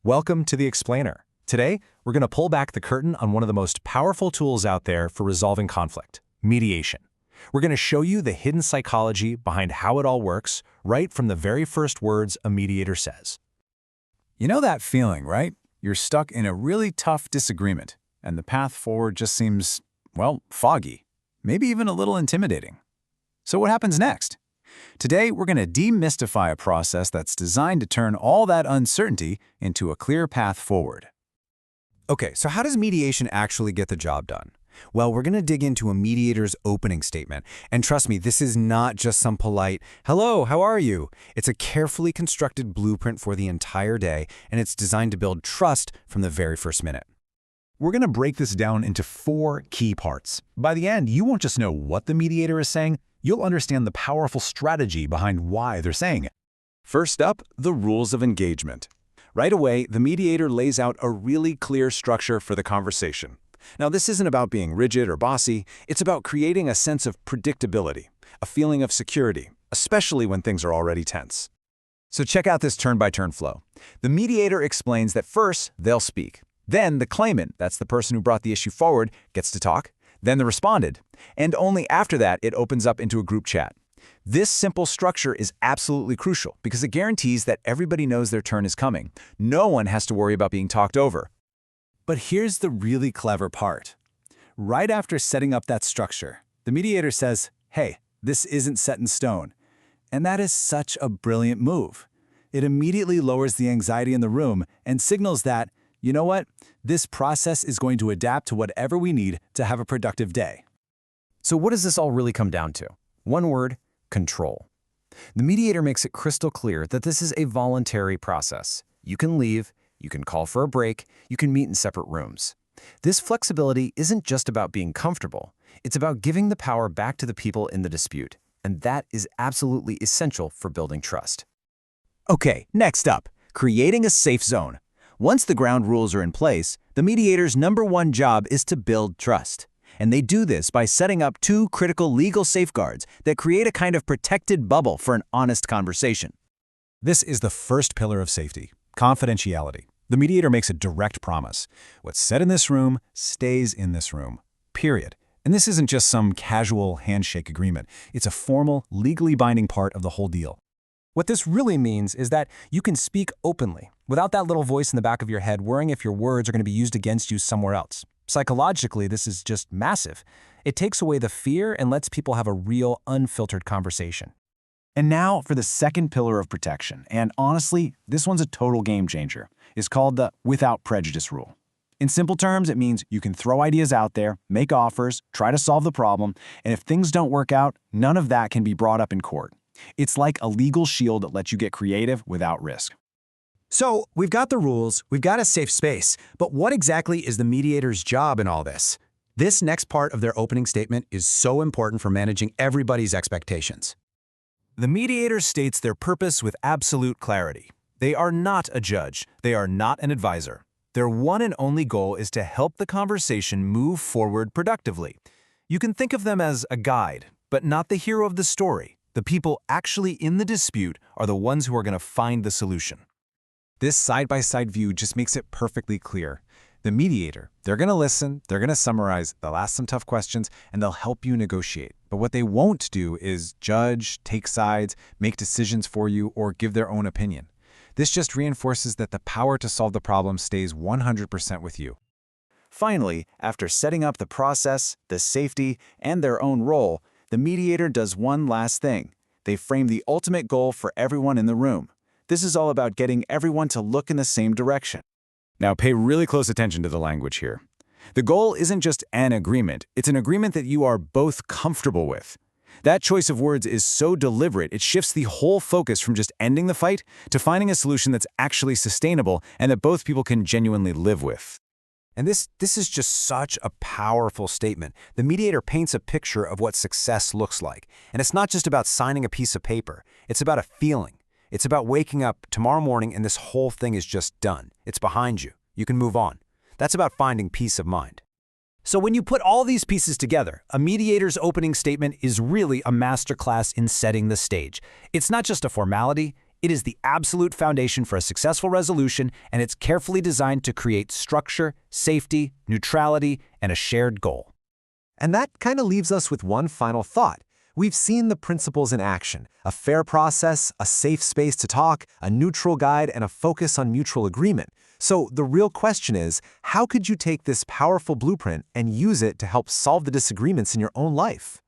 Welcome to The Explainer. Today, we're going to pull back the curtain on one of the most powerful tools out there for resolving conflict, mediation. We're going to show you the hidden psychology behind how it all works, right from the very first words a mediator says. You know that feeling, right? You're stuck in a really tough disagreement, and the path forward just seems, well, foggy, maybe even a little intimidating. So what happens next? Today, we're going to demystify a process that's designed to turn all that uncertainty into a clear path forward. Okay, so how does mediation actually get the job done? Well, we're going to dig into a mediator's opening statement. And trust me, this is not just some polite, "Hello, how are you?" It's a carefully constructed blueprint for the entire day, and it's designed to build trust from the very first minute. We're going to break this down into 4 key parts. By the end, you won't just know what the mediator is saying, you'll understand the powerful strategy behind why they're saying it. First up, the rules of engagement. Right away, the mediator lays out a really clear structure for the conversation. Now, this isn't about being rigid or bossy, it's about creating a sense of predictability, a feeling of security, especially when things are already tense. So check out this turn-by-turn flow. The mediator explains that first, they'll speak. Then the claimant, that's the person who brought the issue forward, gets to talk. Then the respondent. And only after that, it opens up into a group chat. This simple structure is absolutely crucial because it guarantees that everybody knows their turn is coming. No one has to worry about being talked over. But here's the really clever part. Right after setting up that structure, the mediator says, "Hey, this isn't set in stone." And that is such a brilliant move. It immediately lowers the anxiety in the room and signals that, you know what, this process is going to adapt to whatever we need to have a productive day. So what does this all really come down to? One word: control. The mediator makes it crystal clear that this is a voluntary process. You can leave, you can call for a break, you can meet in separate rooms. This flexibility isn't just about being comfortable. It's about giving the power back to the people in the dispute. And that is absolutely essential for building trust. Okay, next up, creating a safe zone. Once the ground rules are in place, the mediator's #1 job is to build trust. And they do this by setting up 2 critical legal safeguards that create a kind of protected bubble for an honest conversation. This is the first pillar of safety, confidentiality. The mediator makes a direct promise. What's said in this room stays in this room, period. And this isn't just some casual handshake agreement. It's a formal, legally binding part of the whole deal. What this really means is that you can speak openly, without that little voice in the back of your head worrying if your words are going to be used against you somewhere else. Psychologically, this is just massive. It takes away the fear and lets people have a real, unfiltered conversation. And now for the second pillar of protection, and honestly, this one's a total game changer. It's called the without prejudice rule. In simple terms, it means you can throw ideas out there, make offers, try to solve the problem, and if things don't work out, none of that can be brought up in court. It's like a legal shield that lets you get creative without risk. So, we've got the rules, we've got a safe space, but what exactly is the mediator's job in all this? This next part of their opening statement is so important for managing everybody's expectations. The mediator states their purpose with absolute clarity. They are not a judge, they are not an advisor. Their one and only goal is to help the conversation move forward productively. You can think of them as a guide, but not the hero of the story. The people actually in the dispute are the ones who are going to find the solution. This side-by-side view just makes it perfectly clear. The mediator, they're going to listen, they're going to summarize, they'll ask some tough questions, and they'll help you negotiate. But what they won't do is judge, take sides, make decisions for you, or give their own opinion. This just reinforces that the power to solve the problem stays 100% with you. Finally, after setting up the process, the safety, and their own role, the mediator does one last thing. They frame the ultimate goal for everyone in the room. This is all about getting everyone to look in the same direction. Now pay really close attention to the language here. The goal isn't just an agreement, it's an agreement that you are both comfortable with. That choice of words is so deliberate, it shifts the whole focus from just ending the fight to finding a solution that's actually sustainable and that both people can genuinely live with. And this is just such a powerful statement. The mediator paints a picture of what success looks like. And it's not just about signing a piece of paper. It's about a feeling. It's about waking up tomorrow morning and this whole thing is just done. It's behind you. You can move on. That's about finding peace of mind. So when you put all these pieces together, a mediator's opening statement is really a masterclass in setting the stage. It's not just a formality, It is the absolute foundation for a successful resolution, and it's carefully designed to create structure, safety, neutrality, and a shared goal. And that kind of leaves us with one final thought. We've seen the principles in action: a fair process, a safe space to talk, a neutral guide, and a focus on mutual agreement. So the real question is, how could you take this powerful blueprint and use it to help solve the disagreements in your own life?